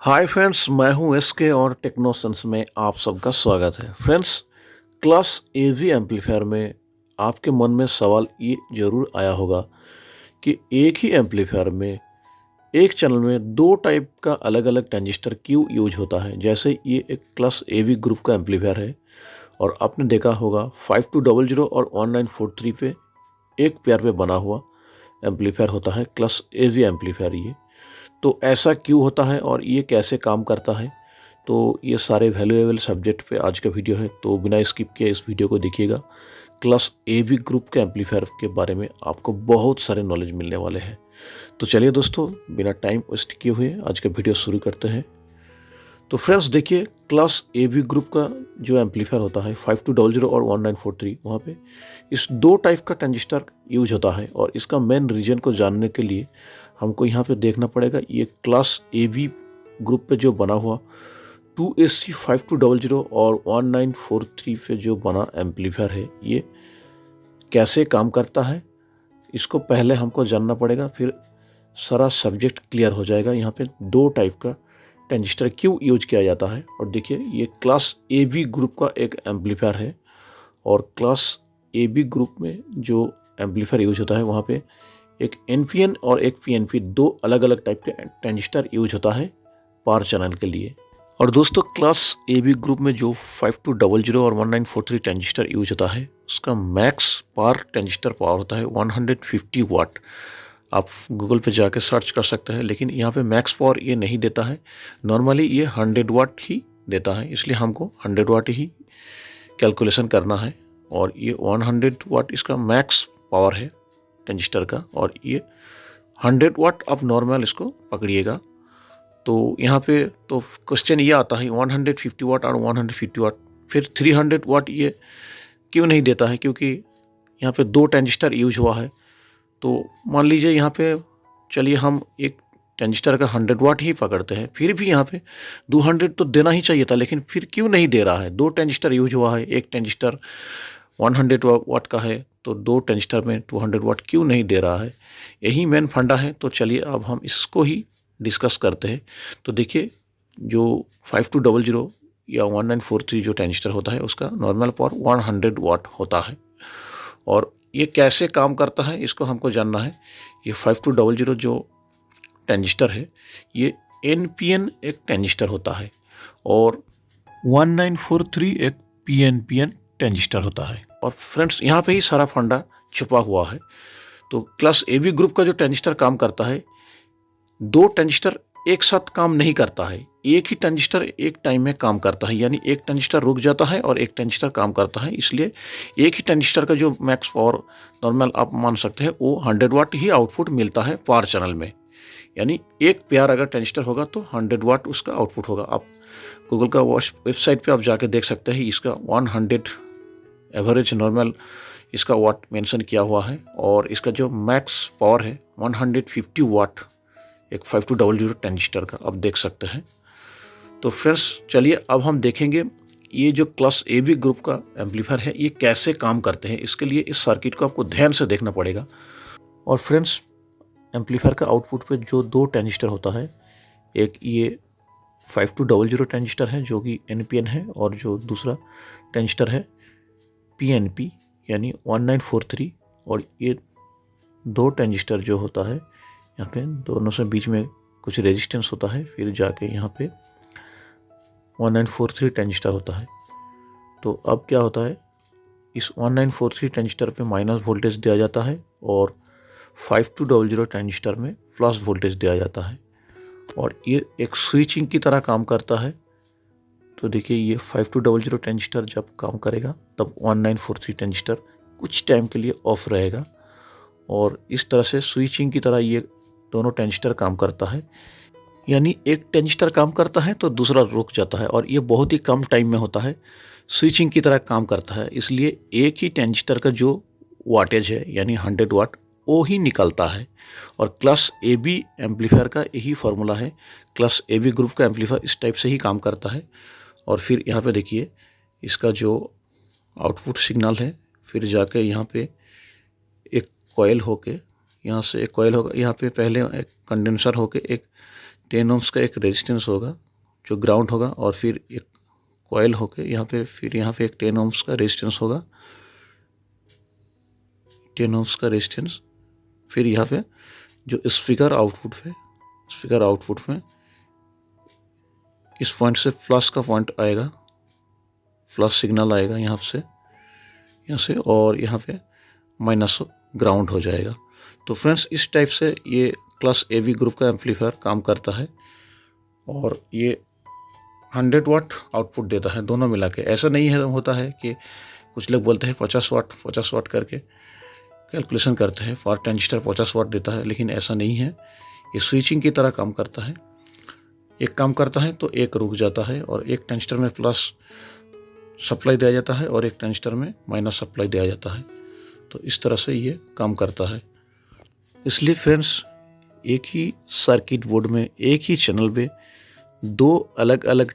Hi friends, मैं हूं SK और टेक्नोसेंस में आप सबका स्वागत है। फ्रेंड्स, क्लास एवी एम्पलीफायर में आपके मन में सवाल ये ज़रूर आया होगा कि एक ही एम्पलीफायर में एक चैनल में दो टाइप का अलग अलग ट्रांजिस्टर क्यों यूज होता है। जैसे ये एक क्लास एवी ग्रुप का एम्पलीफायर है और आपने देखा होगा 5200 और 1943 पे एक पेयर पे बना हुआ एम्पलीफायर होता है क्लास एवी एम्पलीफायर। ये तो ऐसा क्यों होता है और ये कैसे काम करता है, तो ये सारे वैल्यूएबल सब्जेक्ट पे आज का वीडियो है। तो बिना स्किप किए इस वीडियो को देखिएगा। क्लास एवी ग्रुप के एम्पलीफायर के बारे में आपको बहुत सारे नॉलेज मिलने वाले हैं। तो चलिए दोस्तों, बिना टाइम वेस्ट किए हुए आज का वीडियो शुरू करते हैं। तो फ्रेंड्स देखिए, क्लास एवी ग्रुप का जो एम्पलीफायर होता है 5200 और 1943, वहाँ पे इस दो टाइप का ट्रांजिस्टर यूज होता है। और इसका मेन रीजन को जानने के लिए हमको यहाँ पे देखना पड़ेगा ये क्लास एवी ग्रुप पे जो बना हुआ 2AC 5200 और 1943 पे जो बना एम्पलीफायर है, ये कैसे काम करता है, इसको पहले हमको जानना पड़ेगा। फिर सारा सब्जेक्ट क्लियर हो जाएगा। यहाँ पे दो टाइप का ट्रांजिस्टर क्यों यूज किया जाता है। और देखिए, ये क्लास एवी ग्रुप का एक एम्पलीफायर है और क्लास एबी ग्रुप में जो एम्पलीफायर यूज होता है वहाँ पे एक एनपीएन और एक पीएनपी दो अलग अलग टाइप के ट्रांजिस्टर यूज होता है पावर चैनल के लिए। और दोस्तों, क्लास एबी ग्रुप में जो 5200 और 1943 ट्रांजिस्टर यूज होता है, उसका मैक्स पावर ट्रांजिस्टर पावर होता है 150 वाट। आप गूगल पे जाके सर्च कर सकते हैं, लेकिन यहाँ पे मैक्स पावर ये नहीं देता है। नॉर्मली ये 100 वाट ही देता है, इसलिए हमको 100 वाट ही कैलकुलेशन करना है। और ये 100 वाट इसका मैक्स पावर है ट्रांजिस्टर का। और ये 100 वाट आप नॉर्मल इसको पकड़िएगा। तो यहाँ पे तो क्वेश्चन ये आता है 150 वाट और 150 वाट, फिर 300 वाट ये क्यों नहीं देता है, क्योंकि यहाँ पे दो ट्रांजिस्टर यूज हुआ है। तो मान लीजिए यहाँ पे, चलिए हम एक ट्रांजिस्टर का 100 वाट ही पकड़ते हैं, फिर भी यहाँ पे 200 तो देना ही चाहिए था, लेकिन फिर क्यों नहीं दे रहा है। दो ट्रांजिस्टर यूज हुआ है, एक ट्रांजिस्टर 100 वाट का है, तो दो ट्रांजिस्टर में 200 वाट क्यों नहीं दे रहा है। यही मेन फंडा है। तो चलिए अब हम इसको ही डिस्कस करते हैं। तो देखिए, जो 5200 या 1943 जो ट्रांजिस्टर होता है उसका नॉर्मल पावर 100 वाट होता है। और ये कैसे काम करता है इसको हमको जानना है। ये 5200 जो ट्रांजिस्टर है, ये एनपीएन एक ट्रांजिस्टर होता है और 1943 एक पीएनपीएन ट्रांजिस्टर होता है। और फ्रेंड्स, यहाँ पे ही सारा फंडा छुपा हुआ है। तो क्लास एबी ग्रुप का जो ट्रांजिस्टर काम करता है, दो ट्रांजिस्टर एक साथ काम नहीं करता है, एक ही ट्रांजिस्टर एक टाइम में काम करता है। यानी एक ट्रांजिस्टर रुक जाता है और एक ट्रांजिस्टर काम करता है। इसलिए एक ही ट्रांजिस्टर का जो मैक्स पावर नॉर्मल आप मान सकते हैं वो 100 वाट ही आउटपुट मिलता है पावर चैनल में। यानी एक पेयर अगर ट्रांजिस्टर होगा तो 100 वाट उसका आउटपुट होगा। आप गूगल का वेबसाइट पे आप जाके देख सकते हैं, इसका 100 एवरेज नॉर्मल इसका वाट मेंशन किया हुआ है। और इसका जो मैक्स पावर है 150 वाट एक 5200 ट्रांजिस्टर का, आप देख सकते हैं। तो फ्रेंड्स, चलिए अब हम देखेंगे ये जो क्लास एबी ग्रुप का एम्पलीफायर है ये कैसे काम करते हैं। इसके लिए इस सर्किट को आपको ध्यान से देखना पड़ेगा। और फ्रेंड्स, एम्पलीफायर का आउटपुट पे जो दो ट्रांजिस्टर होता है, एक ये 5200 ट्रांजिस्टर है जो कि एनपीएन है, और जो दूसरा ट्रांजिस्टर है पीएनपी यानी 1943। और ये दो ट्रांजिस्टर जो होता है, यहाँ पे दोनों से बीच में कुछ रेजिस्टेंस होता है, फिर जाके यहाँ पे 1943 ट्रांजिस्टर होता है। तो अब क्या होता है, इस 1943 ट्रांजिस्टर पे माइनस वोल्टेज दिया जाता है और 5200 ट्रांजिस्टर में प्लस वोल्टेज दिया जाता है। और ये एक स्विचिंग की तरह काम करता है। तो देखिए, ये 5200 ट्रांजिस्टर जब काम करेगा तब 1943 ट्रांजिस्टर कुछ टाइम के लिए ऑफ रहेगा। और इस तरह से स्विचिंग की तरह ये दोनों ट्रांजिस्टर काम करता है। यानी एक ट्रांजिस्टर काम करता है तो दूसरा रुक जाता है, और ये बहुत ही कम टाइम में होता है, स्विचिंग की तरह काम करता है। इसलिए एक ही ट्रांजिस्टर का जो वाटेज है यानी 100 वाट वो ही निकलता है। और क्लास एबी एम्पलीफायर का यही फार्मूला है। क्लास एबी ग्रुप का एम्पलीफायर इस टाइप से ही काम करता है। और फिर यहाँ पे देखिए, इसका जो आउटपुट सिग्नल है, फिर जाके यहाँ पे एक कॉइल होके, यहाँ से एक कॉइल होगा, यहाँ पे पहले एक कंडेंसर होके एक 10 ohms का एक रेजिस्टेंस होगा जो ग्राउंड होगा, और फिर एक कॉइल होके यहाँ पे, फिर यहाँ पे एक 10 ohms का रेजिस्टेंस होगा, 10 ohms का रेजिस्टेंस। फिर यहाँ पे जो स्पीकर आउटपुट में इस पॉइंट से प्लस का पॉइंट आएगा, प्लस सिग्नल आएगा यहाँ से, और यहाँ पे माइनस ग्राउंड हो जाएगा। तो फ्रेंड्स, इस टाइप से ये क्लास एवी ग्रुप का एम्पलीफायर काम करता है, और ये 100 वाट आउटपुट देता है दोनों मिला के। ऐसा नहीं है होता है कि कुछ लोग बोलते हैं 50 वाट करके कैलकुलेशन करते हैं, फॉर ट्रांजिस्टर 50 वाट देता है, लेकिन ऐसा नहीं है। ये स्विचिंग की तरह काम करता है, एक काम करता है तो एक रुक जाता है, और एक ट्रांजिस्टर में प्लस सप्लाई दिया जाता है और एक ट्रांजिस्टर में माइनस सप्लाई दिया जाता है। तो इस तरह से ये काम करता है। इसलिए फ्रेंड्स, एक ही सर्किट बोर्ड में एक ही चैनल पे दो अलग अलग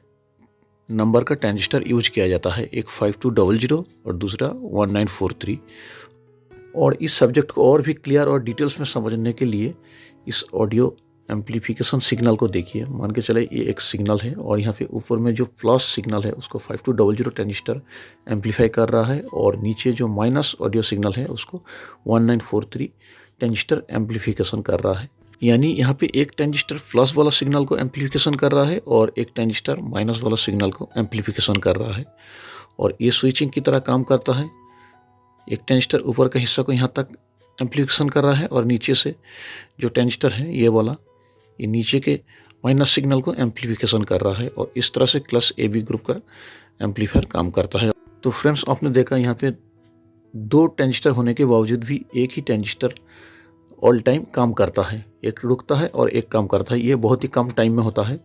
नंबर का ट्रांजिस्टर यूज किया जाता है, एक 5200 और दूसरा 1943। और इस सब्जेक्ट को और भी क्लियर और डिटेल्स में समझने के लिए इस ऑडियो एम्पलीफिकेशन सिग्नल को देखिए। मान के चले ये एक सिग्नल है, और यहाँ पे ऊपर में जो प्लस सिग्नल है उसको 5200 ट्रांजिस्टर एम्पलीफाई कर रहा है, और नीचे जो माइनस ऑडियो सिग्नल है उसको 1943 ट्रांजिस्टर एम्पलीफिकेशन कर रहा है। यानी यहाँ पे एक ट्रांजिस्टर प्लस वाला सिग्नल को एम्पलीफिकेशन कर रहा है और एक ट्रांजिस्टर माइनस वाला सिग्नल को एम्पलीफिकेशन कर रहा है, और ये स्विचिंग की तरह काम करता है। एक ट्रांजिस्टर ऊपर का हिस्सा को यहाँ तक एम्पलीफिकेशन कर रहा है, और नीचे से जो ट्रांजिस्टर है ये वाला, ये नीचे के माइनस सिग्नल को एम्पलीफिकेशन कर रहा है, और इस तरह से क्लास एबी ग्रुप का एम्पलीफायर काम करता है। तो फ्रेंड्स, आपने देखा यहाँ पे दो ट्रांजिस्टर होने के बावजूद भी एक ही ट्रांजिस्टर ऑल टाइम काम करता है, एक रुकता है और एक काम करता है। ये बहुत ही कम टाइम में होता है,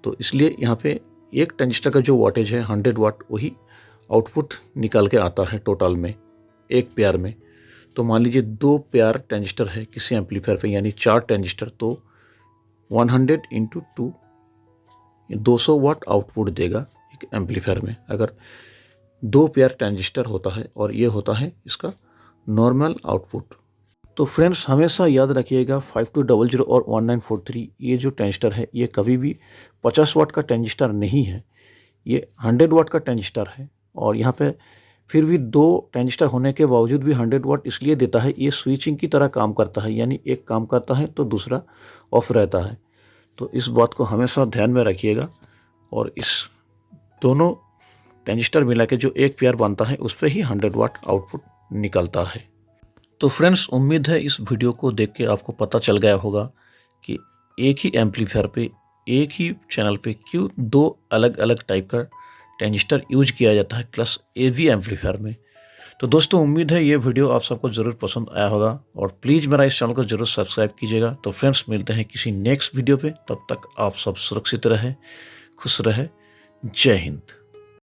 तो इसलिए यहाँ पे एक ट्रांजिस्टर का जो वाटेज है 100 वाट, वही आउटपुट निकल के आता है टोटल में एक पेयर में। तो मान लीजिए 2 पेयर ट्रांजिस्टर है किसी एम्पलीफायर पे, यानी 4 ट्रांजिस्टर, तो 100 × 2 200 वाट आउटपुट देगा एक एम्पलीफायर में, अगर 2 पेयर ट्रांजिस्टर होता है, और ये होता है इसका नॉर्मल आउटपुट। तो फ्रेंड्स, हमेशा याद रखिएगा 5200 और 1943 ये जो ट्रांजिस्टर है ये कभी भी 50 वाट का ट्रांजिस्टर नहीं है, ये 100 वाट का ट्रांजिस्टर है। और यहाँ पे फिर भी 2 ट्रांजिस्टर होने के बावजूद भी 100 वाट इसलिए देता है, ये स्विचिंग की तरह काम करता है, यानी एक काम करता है तो दूसरा ऑफ रहता है। तो इस बात को हमेशा ध्यान में रखिएगा, और इस दोनों ट्रांजिस्टर मिला के जो एक पेयर बनता है उस पर ही 100 वाट आउटपुट निकलता है। तो फ्रेंड्स, उम्मीद है इस वीडियो को देख के आपको पता चल गया होगा कि एक ही एम्पलीफायर पे एक ही चैनल पे क्यों 2 अलग अलग टाइप का ट्रांजिस्टर यूज किया जाता है क्लास एवी एम्पलीफायर में। तो दोस्तों, उम्मीद है ये वीडियो आप सबको ज़रूर पसंद आया होगा, और प्लीज़ मेरा इस चैनल को ज़रूर सब्सक्राइब कीजिएगा। तो फ्रेंड्स, मिलते हैं किसी नेक्स्ट वीडियो पे, तब तक आप सब सुरक्षित रहें, खुश रहें। जय हिंद।